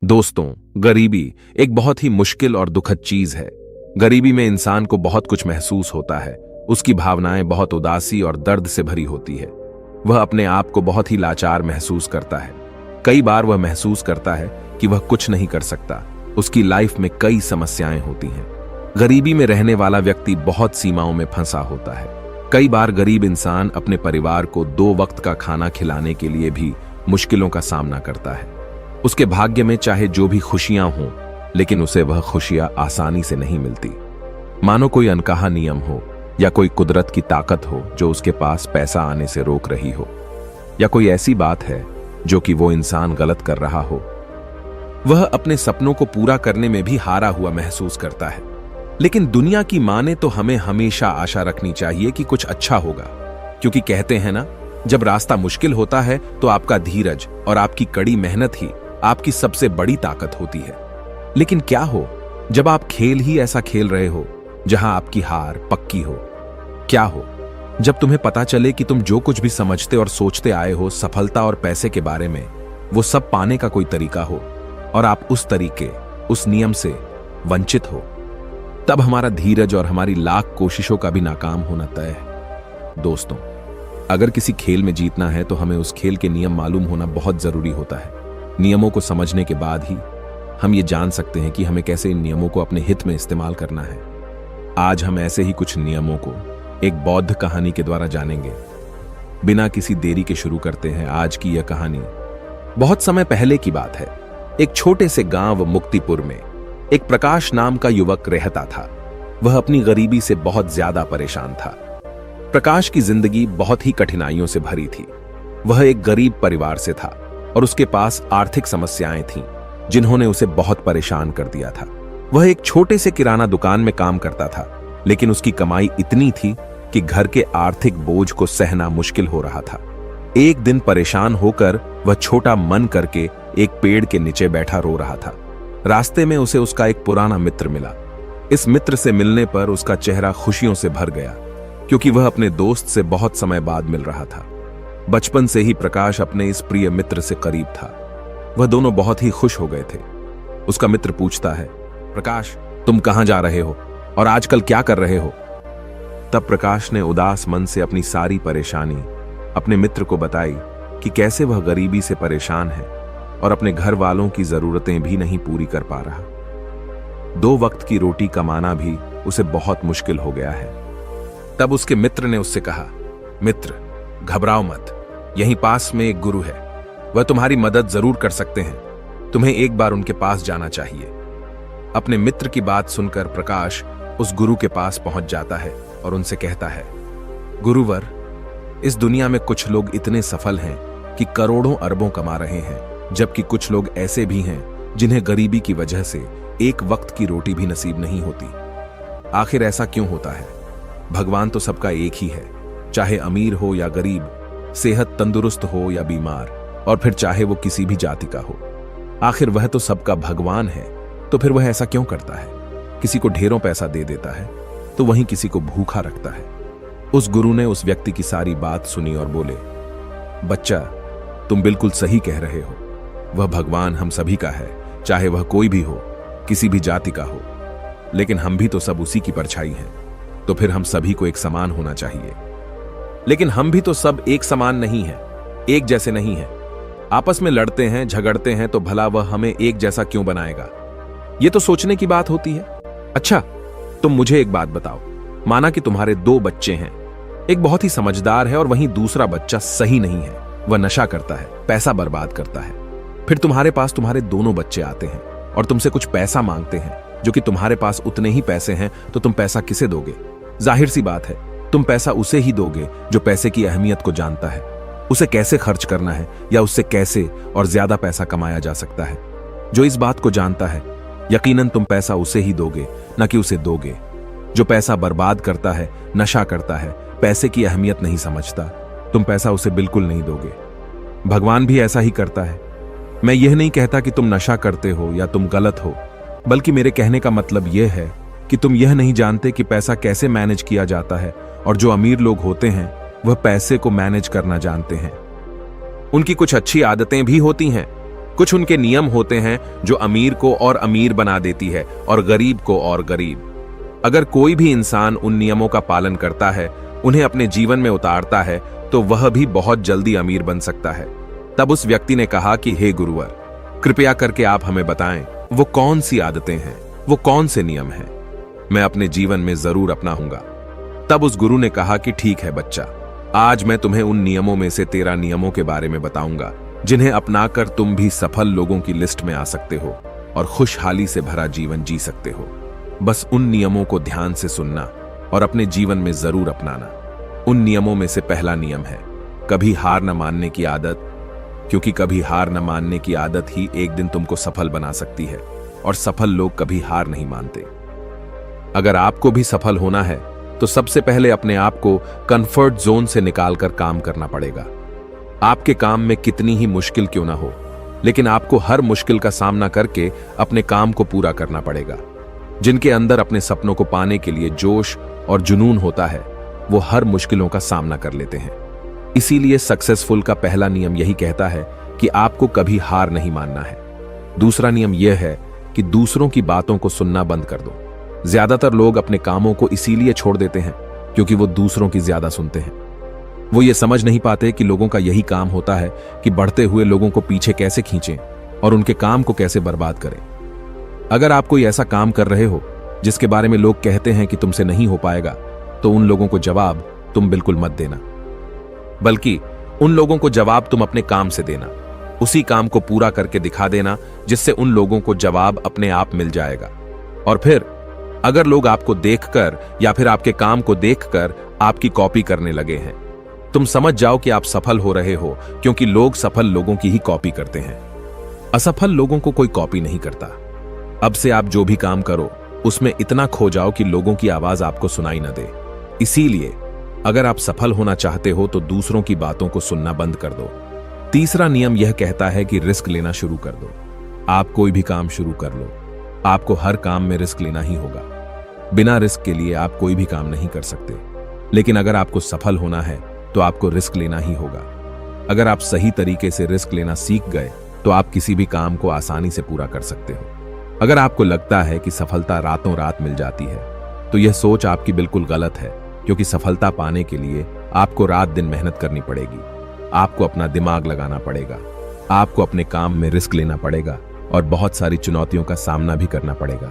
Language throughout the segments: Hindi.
दोस्तों, गरीबी एक बहुत ही मुश्किल और दुखद चीज है। गरीबी में इंसान को बहुत कुछ महसूस होता है। उसकी भावनाएं बहुत उदासी और दर्द से भरी होती है। वह अपने आप को बहुत ही लाचार महसूस करता है। कई बार वह महसूस करता है कि वह कुछ नहीं कर सकता। उसकी लाइफ में कई समस्याएं होती हैं। गरीबी में रहने वाला व्यक्ति बहुत सीमाओं में फंसा होता है। कई बार गरीब इंसान अपने परिवार को 2 वक्त का खाना खिलाने के लिए भी मुश्किलों का सामना करता है। उसके भाग्य में चाहे जो भी खुशियां हों, लेकिन उसे वह खुशियां आसानी से नहीं मिलती। मानो कोई अनकहा नियम हो या कोई कुदरत की ताकत हो जो उसके पास पैसा आने से रोक रही हो, या कोई ऐसी बात है जो कि वो इंसान गलत कर रहा हो। वह अपने सपनों को पूरा करने में भी हारा हुआ महसूस करता है। लेकिन दुनिया की माने तो हमें हमेशा आशा रखनी चाहिए कि कुछ अच्छा होगा, क्योंकि कहते हैं ना, जब रास्ता मुश्किल होता है तो आपका धीरज और आपकी कड़ी मेहनत ही आपकी सबसे बड़ी ताकत होती है। लेकिन क्या हो जब आप खेल ही ऐसा खेल रहे हो जहां आपकी हार पक्की हो? क्या हो जब तुम्हें पता चले कि तुम जो कुछ भी समझते और सोचते आए हो सफलता और पैसे के बारे में, वो सब पाने का कोई तरीका हो और आप उस तरीके, उस नियम से वंचित हो? तब हमारा धीरज और हमारी लाख कोशिशों का भी नाकाम होना तय है। दोस्तों, अगर किसी खेल में जीतना है तो हमें उस खेल के नियम मालूम होना बहुत जरूरी होता है। नियमों को समझने के बाद ही हम ये जान सकते हैं कि हमें कैसे इन नियमों को अपने हित में इस्तेमाल करना है। आज हम ऐसे ही कुछ नियमों को एक बौद्ध कहानी के द्वारा जानेंगे। बिना किसी देरी के शुरू करते हैं आज की यह कहानी। बहुत समय पहले की बात है। एक छोटे से गांव मुक्तिपुर में एक प्रकाश नाम का युवक रहता था। वह अपनी गरीबी से बहुत ज्यादा परेशान था। प्रकाश की जिंदगी बहुत ही कठिनाइयों से भरी थी। वह एक गरीब परिवार से था और उसके पास आर्थिक समस्याएं थीं, जिन्होंने उसे बहुत परेशान कर दिया था। वह एक छोटे से किराना दुकान में काम करता था, लेकिन उसकी कमाई इतनी थी कि घर के आर्थिक बोझ को सहना मुश्किल हो रहा था। एक दिन परेशान होकर वह छोटा मन करके एक पेड़ के नीचे बैठा रो रहा था। रास्ते में उसे उसका एक पुराना मित्र मिला। इस मित्र से मिलने पर उसका चेहरा खुशियों से भर गया, क्योंकि वह अपने दोस्त से बहुत समय बाद मिल रहा था। बचपन से ही प्रकाश अपने इस प्रिय मित्र से करीब था। वह दोनों बहुत ही खुश हो गए थे। उसका मित्र पूछता है, प्रकाश, तुम कहां जा रहे हो और आजकल क्या कर रहे हो? तब प्रकाश ने उदास मन से अपनी सारी परेशानी अपने मित्र को बताई कि कैसे वह गरीबी से परेशान है और अपने घर वालों की जरूरतें भी नहीं पूरी कर पा रहा। 2 वक्त की रोटी कमाना भी उसे बहुत मुश्किल हो गया है। तब उसके मित्र ने उससे कहा, मित्र, घबराओ मत, यहीं पास में एक गुरु है। वह तुम्हारी मदद जरूर कर सकते हैं। तुम्हें एक बार उनके पास जाना चाहिए। अपने मित्र की बात सुनकर प्रकाश उस गुरु के पास पहुंच जाता है और उनसे कहता है, गुरुवर, इस दुनिया में कुछ लोग इतने सफल हैं कि करोड़ों अरबों कमा रहे हैं, जबकि कुछ लोग ऐसे भी हैं जिन्हें गरीबी की वजह से एक वक्त की रोटी भी नसीब नहीं होती। आखिर ऐसा क्यों होता है? भगवान तो सबका एक ही है, चाहे अमीर हो या गरीब, सेहत तंदुरुस्त हो या बीमार, और फिर चाहे वो किसी भी जाति का हो। आखिर वह तो सबका भगवान है, तो फिर वह ऐसा क्यों करता है? किसी को ढेरों पैसा दे देता है तो वहीं किसी को भूखा रखता है। उस गुरु ने उस व्यक्ति की सारी बात सुनी और बोले, बच्चा, तुम बिल्कुल सही कह रहे हो। वह भगवान हम सभी का है, चाहे वह कोई भी हो, किसी भी जाति का हो। लेकिन हम भी तो सब उसी की परछाई हैं, तो फिर हम सभी को एक समान होना चाहिए। लेकिन हम भी तो सब एक समान नहीं हैं, एक जैसे नहीं हैं। आपस में लड़ते हैं, झगड़ते हैं, तो भला वह हमें एक जैसा क्यों बनाएगा? यह तो सोचने की बात होती है। अच्छा, तुम मुझे एक बात बताओ। माना कि तुम्हारे 2 बच्चे हैं। एक बहुत ही समझदार है और वहीं दूसरा बच्चा सही नहीं है। वह नशा करता है, पैसा बर्बाद करता है। फिर तुम्हारे पास तुम्हारे दोनों बच्चे आते हैं और तुमसे कुछ पैसा मांगते हैं, जो कि तुम्हारे पास उतने ही पैसे हैं, तो तुम पैसा किसे दोगे? जाहिर सी बात है, तुम पैसा उसे ही दोगे जो पैसे की अहमियत को जानता है, उसे कैसे खर्च करना है या उससे कैसे और ज्यादा पैसा कमाया जा सकता है। जो इस बात को जानता है, यकीनन तुम पैसा उसे ही दोगे, न कि उसे दोगे। जो पैसा बर्बाद करता है, नशा करता है, पैसे की अहमियत नहीं समझता, तुम पैसा उसे बिल्कुल नहीं दोगे। भगवान भी ऐसा ही करता है। मैं यह नहीं कहता कि तुम नशा करते हो या तुम गलत हो, बल्कि मेरे कहने का मतलब यह है कि तुम यह नहीं जानते कि पैसा कैसे मैनेज किया जाता है, और जो अमीर लोग होते हैं वह पैसे को मैनेज करना जानते हैं। उनकी कुछ अच्छी आदतें भी होती हैं, कुछ उनके नियम होते हैं जो अमीर को और अमीर बना देती है और गरीब को और गरीब। अगर कोई भी इंसान उन नियमों का पालन करता है, उन्हें अपने जीवन में उतारता है, तो वह भी बहुत जल्दी अमीर बन सकता है। तब उस व्यक्ति ने कहा कि हे गुरुवर, कृपया करके आप हमें बताएं वो कौन सी आदतें हैं, वो कौन से नियम हैं, मैं अपने जीवन में जरूर अपनाऊंगा। तब उस गुरु ने कहा कि ठीक है बच्चा, आज मैं तुम्हें उन नियमों में से 13 नियमों के बारे में बताऊंगा जिन्हें अपनाकर तुम भी सफल लोगों की लिस्ट में आ सकते हो और खुशहाली से भरा जीवन जी सकते हो। बस उन नियमों को ध्यान से सुनना और अपने जीवन में जरूर अपनाना। उन नियमों में से पहला नियम है कभी हार न मानने की आदत, क्योंकि कभी हार न मानने की आदत ही एक दिन तुमको सफल बना सकती है और सफल लोग कभी हार नहीं मानते। अगर आपको भी सफल होना है तो सबसे पहले अपने आप को कंफर्ट जोन से निकालकर काम करना पड़ेगा। आपके काम में कितनी ही मुश्किल क्यों ना हो, लेकिन आपको हर मुश्किल का सामना करके अपने काम को पूरा करना पड़ेगा। जिनके अंदर अपने सपनों को पाने के लिए जोश और जुनून होता है, वो हर मुश्किलों का सामना कर लेते हैं। इसीलिए सक्सेसफुल का पहला नियम यही कहता है कि आपको कभी हार नहीं मानना है। दूसरा नियम यह है कि दूसरों की बातों को सुनना बंद कर दो। ज्यादातर लोग अपने कामों को इसीलिए छोड़ देते हैं क्योंकि वो दूसरों की ज्यादा सुनते हैं। वो ये समझ नहीं पाते कि लोगों का यही काम होता है कि बढ़ते हुए लोगों को पीछे कैसे खींचें और उनके काम को कैसे बर्बाद करें। अगर आप कोई ऐसा काम कर रहे हो जिसके बारे में लोग कहते हैं कि तुमसे नहीं हो पाएगा, तो उन लोगों को जवाब तुम बिल्कुल मत देना, बल्कि उन लोगों को जवाब तुम अपने काम से देना। उसी काम को पूरा करके दिखा देना जिससे उन लोगों को जवाब अपने आप मिल जाएगा। और फिर अगर लोग आपको देखकर या फिर आपके काम को देखकर आपकी कॉपी करने लगे हैं, तुम समझ जाओ कि आप सफल हो रहे हो, क्योंकि लोग सफल लोगों की ही कॉपी करते हैं। असफल लोगों को कोई कॉपी नहीं करता। अब से आप जो भी काम करो उसमें इतना खो जाओ कि लोगों की आवाज आपको सुनाई न दे। इसीलिए अगर आप सफल होना चाहते हो तो दूसरों की बातों को सुनना बंद कर दो। तीसरा नियम यह कहता है कि रिस्क लेना शुरू कर दो। आप कोई भी काम शुरू कर लो, आपको हर काम में रिस्क लेना ही होगा। बिना रिस्क के लिए आप कोई भी काम नहीं कर सकते। लेकिन अगर आपको सफल होना है तो आपको रिस्क लेना ही होगा। अगर आप सही तरीके से रिस्क लेना सीख गए तो आप किसी भी काम को आसानी से पूरा कर सकते हो। अगर आपको लगता है कि सफलता रातों रात मिल जाती है, तो यह सोच आपकी बिल्कुल गलत है, क्योंकि सफलता पाने के लिए आपको रात दिन मेहनत करनी पड़ेगी। आपको अपना दिमाग लगाना पड़ेगा, आपको अपने काम में रिस्क लेना पड़ेगा और बहुत सारी चुनौतियों का सामना भी करना पड़ेगा।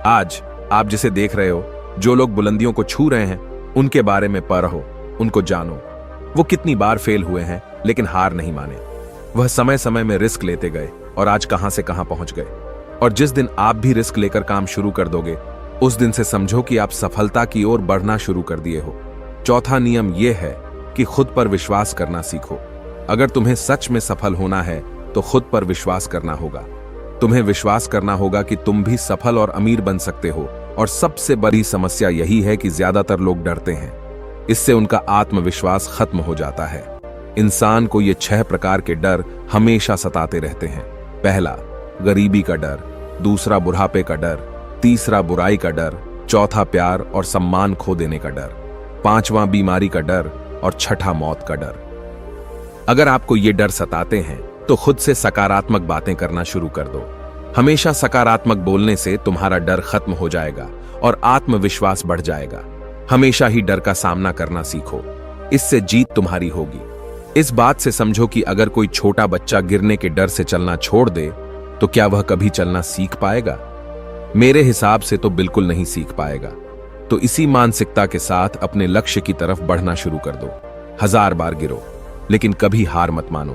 आज आप जिसे देख रहे हो, जो लोग बुलंदियों को छू रहे हैं, उनके बारे में पढ़ो, उनको जानो। वो कितनी बार फेल हुए हैं लेकिन हार नहीं माने। वह समय समय में रिस्क लेते गए और आज कहां से कहां पहुंच गए। और जिस दिन आप भी रिस्क लेकर काम शुरू कर दोगे, उस दिन से समझो कि आप सफलता की ओर बढ़ना शुरू कर दिए हो। चौथा नियम यह है कि खुद पर विश्वास करना सीखो। अगर तुम्हें सच में सफल होना है तो खुद पर विश्वास करना होगा। तुम्हें विश्वास करना होगा कि तुम भी सफल और अमीर बन सकते हो। और सबसे बड़ी समस्या यही है कि ज्यादातर लोग डरते हैं। इससे उनका आत्मविश्वास खत्म हो जाता है। इंसान को ये 6 प्रकार के डर हमेशा सताते रहते हैं। पहला, गरीबी का डर। दूसरा, बुढ़ापे का डर। तीसरा, बुराई का डर। चौथा, प्यार और सम्मान खो देने का डर। पांचवा, बीमारी का डर। और छठा, मौत का डर। अगर आपको ये डर सताते हैं तो खुद से सकारात्मक बातें करना शुरू कर दो। हमेशा सकारात्मक बोलने से तुम्हारा डर खत्म हो जाएगा और आत्मविश्वास बढ़ जाएगा। हमेशा ही डर का सामना करना सीखो, इससे जीत तुम्हारी होगी। इस बात से समझो कि अगर कोई छोटा बच्चा गिरने के डर से चलना छोड़ दे तो क्या वह कभी चलना सीख पाएगा? मेरे हिसाब से तो बिल्कुल नहीं सीख पाएगा। तो इसी मानसिकता के साथ अपने लक्ष्य की तरफ बढ़ना शुरू कर दो। 1000 बार गिरो लेकिन कभी हार मत मानो।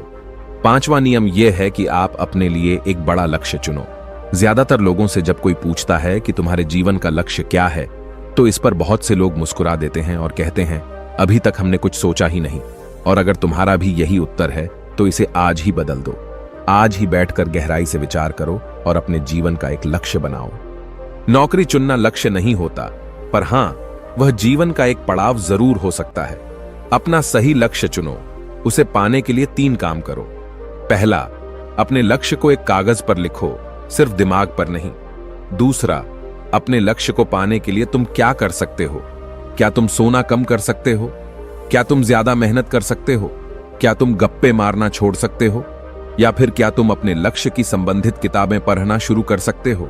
पांचवा नियम यह है कि आप अपने लिए एक बड़ा लक्ष्य चुनो। ज्यादातर लोगों से जब कोई पूछता है कि तुम्हारे जीवन का लक्ष्य क्या है, तो इस पर बहुत से लोग मुस्कुरा देते हैं और कहते हैं, अभी तक हमने कुछ सोचा ही नहीं। और अगर तुम्हारा भी यही उत्तर है तो इसे आज ही बदल दो। आज ही बैठकर गहराई से विचार करो और अपने जीवन का एक लक्ष्य बनाओ। नौकरी चुनना लक्ष्य नहीं होता, पर हां, वह जीवन का एक पड़ाव जरूर हो सकता है। अपना सही लक्ष्य चुनो। उसे पाने के लिए 3 काम करो। पहला, अपने लक्ष्य को एक कागज पर लिखो, सिर्फ दिमाग पर नहीं। दूसरा, अपने लक्ष्य को पाने के लिए तुम क्या कर सकते हो? क्या तुम सोना कम कर सकते हो? क्या तुम ज्यादा मेहनत कर सकते हो? क्या तुम गप्पे मारना छोड़ सकते हो? या फिर क्या तुम अपने लक्ष्य की संबंधित किताबें पढ़ना शुरू कर सकते हो?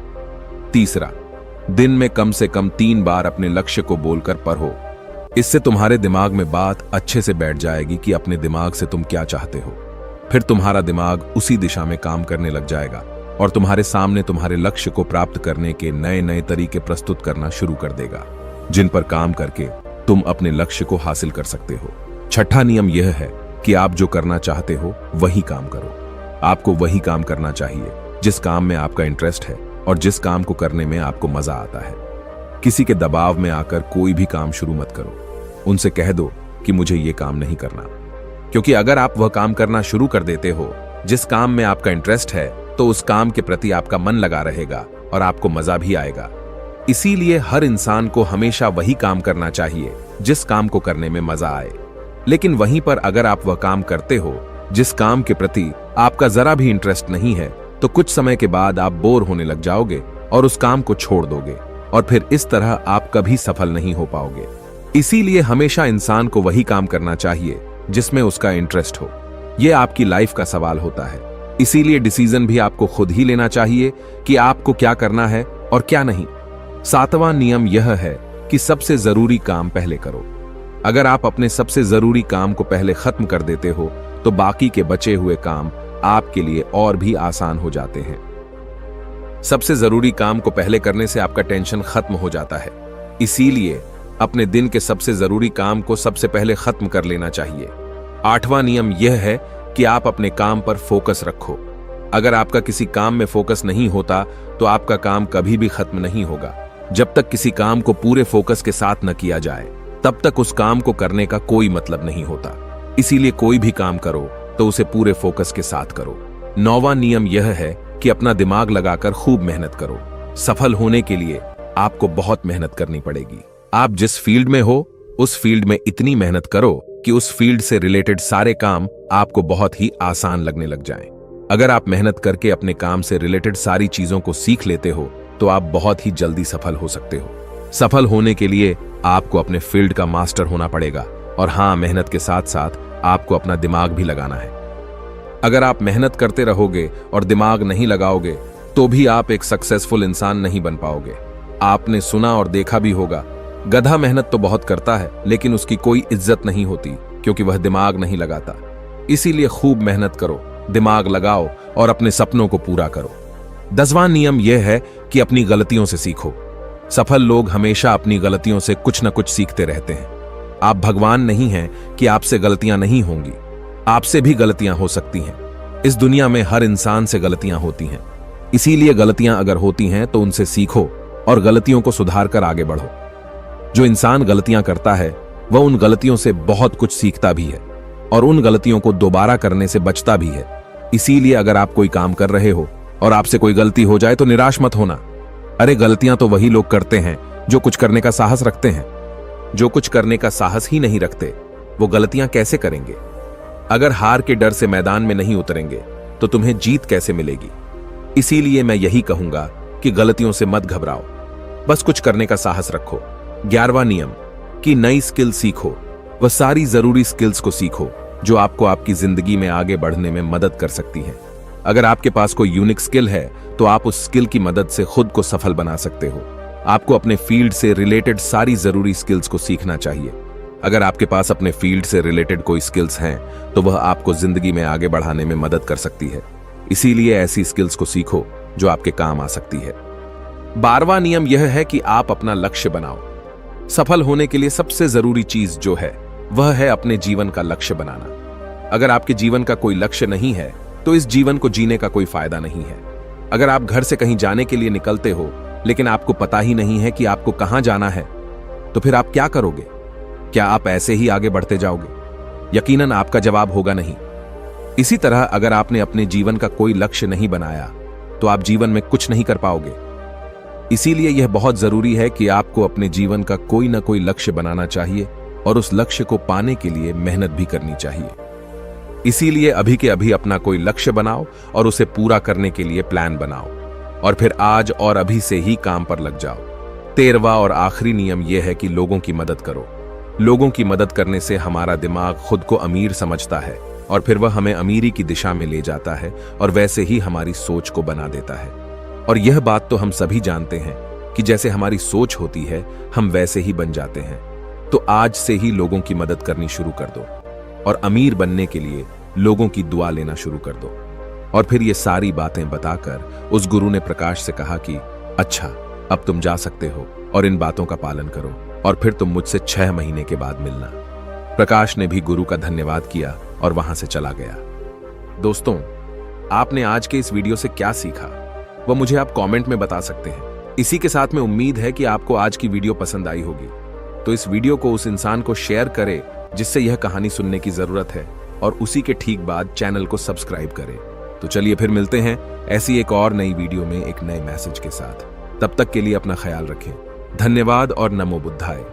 तीसरा, दिन में कम से कम 3 बार अपने लक्ष्य को बोलकर पढ़ो। इससे तुम्हारे दिमाग में बात अच्छे से बैठ जाएगी कि अपने दिमाग से तुम क्या चाहते हो। फिर तुम्हारा दिमाग उसी दिशा में काम करने लग जाएगा और तुम्हारे सामने तुम्हारे लक्ष्य को प्राप्त करने के नए नए तरीके प्रस्तुत करना शुरू कर देगा, जिन पर काम करके तुम अपने लक्ष्य को हासिल कर सकते हो। छठा नियम यह है कि आप जो करना चाहते हो वही काम करो। आपको वही काम करना चाहिए जिस काम में आपका इंटरेस्ट है और जिस काम को करने में आपको मजा आता है। किसी के दबाव में आकर कोई भी काम शुरू मत करो। उनसे कह दो कि मुझे ये काम नहीं करना, क्योंकि अगर आप वह काम करना शुरू कर देते हो जिस काम में आपका इंटरेस्ट है, तो उस काम के प्रति आपका मन लगा रहेगा और आपको मजा भी आएगा। इसीलिए हर इंसान को हमेशा वही काम करना चाहिए जिस काम को करने में मजा आए। लेकिन वहीं पर अगर आप वह काम करते हो जिस काम के प्रति आपका जरा भी इंटरेस्ट नहीं है, तो कुछ समय के बाद आप बोर होने लग जाओगे और उस काम को छोड़ दोगे और फिर इस तरह आप कभी सफल नहीं हो पाओगे। इसीलिए हमेशा इंसान को वही काम करना चाहिए जिसमें उसका इंटरेस्ट हो। यह आपकी लाइफ का सवाल होता है। इसीलिए डिसीजन भी आपको खुद ही लेना चाहिए कि आपको क्या करना है और क्या नहीं। 7वां नियम यह है कि सबसे जरूरी काम पहले करो। अगर आप अपने सबसे जरूरी काम को पहले खत्म कर देते हो, तो बाकी के बचे हुए काम आपके लिए और भी आसान हो जाते हैं। सबसे जरूरी काम को पहले करने से आपका टेंशन खत्म हो जाता है। इसीलिए अपने दिन के सबसे जरूरी काम को सबसे पहले खत्म कर लेना चाहिए। 8वां नियम यह है कि आप अपने काम पर फोकस रखो। अगर आपका किसी काम में फोकस नहीं होता, तो आपका काम कभी भी खत्म नहीं होगा। जब तक किसी काम को पूरे फोकस के साथ न किया जाए, तब तक उस काम को करने का कोई मतलब नहीं होता। इसीलिए कोई भी काम करो तो उसे पूरे फोकस के साथ करो। 9वां नियम यह है कि अपना दिमाग लगाकर खूब मेहनत करो। सफल होने के लिए आपको बहुत मेहनत करनी पड़ेगी। आप जिस फील्ड में हो, उस फील्ड में इतनी मेहनत करो कि उस फील्ड से रिलेटेड सारे काम आपको बहुत ही आसान लगने लग जाएं। अगर आप मेहनत करके अपने काम से रिलेटेड सारी चीजों को सीख लेते हो, तो आप बहुत ही जल्दी सफल हो सकते हो। सफल होने के लिए आपको अपने फील्ड का मास्टर होना पड़ेगा, और हां, मेहनत के साथ साथ आपको अपना दिमाग भी लगाना है। अगर आप मेहनत करते रहोगे और दिमाग नहीं लगाओगे, तो भी आप एक सक्सेसफुल इंसान नहीं बन पाओगे। आपने सुना और देखा भी होगा, गधा मेहनत तो बहुत करता है, लेकिन उसकी कोई इज्जत नहीं होती, क्योंकि वह दिमाग नहीं लगाता। इसीलिए खूब मेहनत करो, दिमाग लगाओ और अपने सपनों को पूरा करो। 10वां नियम यह है कि अपनी गलतियों से सीखो। सफल लोग हमेशा अपनी गलतियों से कुछ न कुछ सीखते रहते हैं। आप भगवान नहीं हैं कि आपसे गलतियां नहीं होंगी। आपसे भी गलतियां हो सकती हैं। इस दुनिया में हर इंसान से गलतियां होती हैं। इसीलिए गलतियां अगर होती हैं तो उनसे सीखो और गलतियों को सुधार कर आगे बढ़ो। जो इंसान गलतियां करता है, वह उन गलतियों से बहुत कुछ सीखता भी है और उन गलतियों को दोबारा करने से बचता भी है। इसीलिए अगर आप कोई काम कर रहे हो और आपसे कोई गलती हो जाए, तो निराश मत होना। अरे, गलतियां तो वही लोग करते हैं जो कुछ करने का साहस रखते हैं। जो कुछ करने का साहस ही नहीं रखते, वो गलतियां कैसे करेंगे? अगर हार के डर से मैदान में नहीं उतरेंगे, तो तुम्हें जीत कैसे मिलेगी? इसीलिए मैं यही कहूंगा कि गलतियों से मत घबराओ, बस कुछ करने का साहस रखो। 11वां नियम कि नई स्किल सीखो। वह सारी जरूरी स्किल्स को सीखो जो आपको आपकी जिंदगी में आगे बढ़ने में मदद कर सकती हैं। अगर आपके पास कोई यूनिक स्किल है, तो आप उस स्किल की मदद से खुद को सफल बना सकते हो। आपको अपने फील्ड से रिलेटेड सारी जरूरी स्किल्स को सीखना चाहिए। अगर आपके पास अपने फील्ड से रिलेटेड कोई स्किल्स हैं, तो वह आपको जिंदगी में आगे बढ़ाने में मदद कर सकती है। इसीलिए ऐसी स्किल्स को सीखो जो आपके काम आ सकती है। 12वां नियम यह है कि आप अपना लक्ष्य बनाओ। सफल होने के लिए सबसे जरूरी चीज जो है, वह है अपने जीवन का लक्ष्य बनाना। अगर आपके जीवन का कोई लक्ष्य नहीं है, तो इस जीवन को जीने का कोई फायदा नहीं है। अगर आप घर से कहीं जाने के लिए निकलते हो, लेकिन आपको पता ही नहीं है कि आपको कहां जाना है, तो फिर आप क्या करोगे? क्या आप ऐसे ही आगे बढ़ते जाओगे? यकीनन आपका जवाब होगा नहीं। इसी तरह अगर आपने अपने जीवन का कोई लक्ष्य नहीं बनाया, तो आप जीवन में कुछ नहीं कर पाओगे। इसीलिए यह बहुत जरूरी है कि आपको अपने जीवन का कोई ना कोई लक्ष्य बनाना चाहिए और उस लक्ष्य को पाने के लिए मेहनत भी करनी चाहिए। इसीलिए अभी के अभी अपना कोई लक्ष्य बनाओ और उसे पूरा करने के लिए प्लान बनाओ, और फिर आज और अभी से ही काम पर लग जाओ। 13वां और आखिरी नियम यह है कि लोगों की मदद करो। लोगों की मदद करने से हमारा दिमाग खुद को अमीर समझता है और फिर वह हमें अमीरी की दिशा में ले जाता है और वैसे ही हमारी सोच को बना देता है। और यह बात तो हम सभी जानते हैं कि जैसे हमारी सोच होती है हम वैसे ही बन जाते हैं। तो आज से ही लोगों की मदद करनी शुरू कर दो और अमीर बनने के लिए लोगों की दुआ लेना शुरू कर दो। और फिर ये सारी बातें बताकर उस गुरु ने प्रकाश से कहा कि अच्छा, अब तुम जा सकते हो और इन बातों का पालन करो और फिर तुम मुझसे 6 महीने के बाद मिलना। प्रकाश ने भी गुरु का धन्यवाद किया और वहां से चला गया। दोस्तों, आपने आज के इस वीडियो से क्या सीखा वह मुझे आप कमेंट में बता सकते हैं। इसी के साथ में उम्मीद है कि आपको आज की वीडियो पसंद आई होगी। तो इस वीडियो को उस इंसान को शेयर करें जिससे यह कहानी सुनने की जरूरत है और उसी के ठीक बाद चैनल को सब्सक्राइब करें। तो चलिए फिर मिलते हैं ऐसी एक और नई वीडियो में एक नए मैसेज के साथ। तब तक के लिए अपना ख्याल रखें। धन्यवाद और नमो बुद्धाय।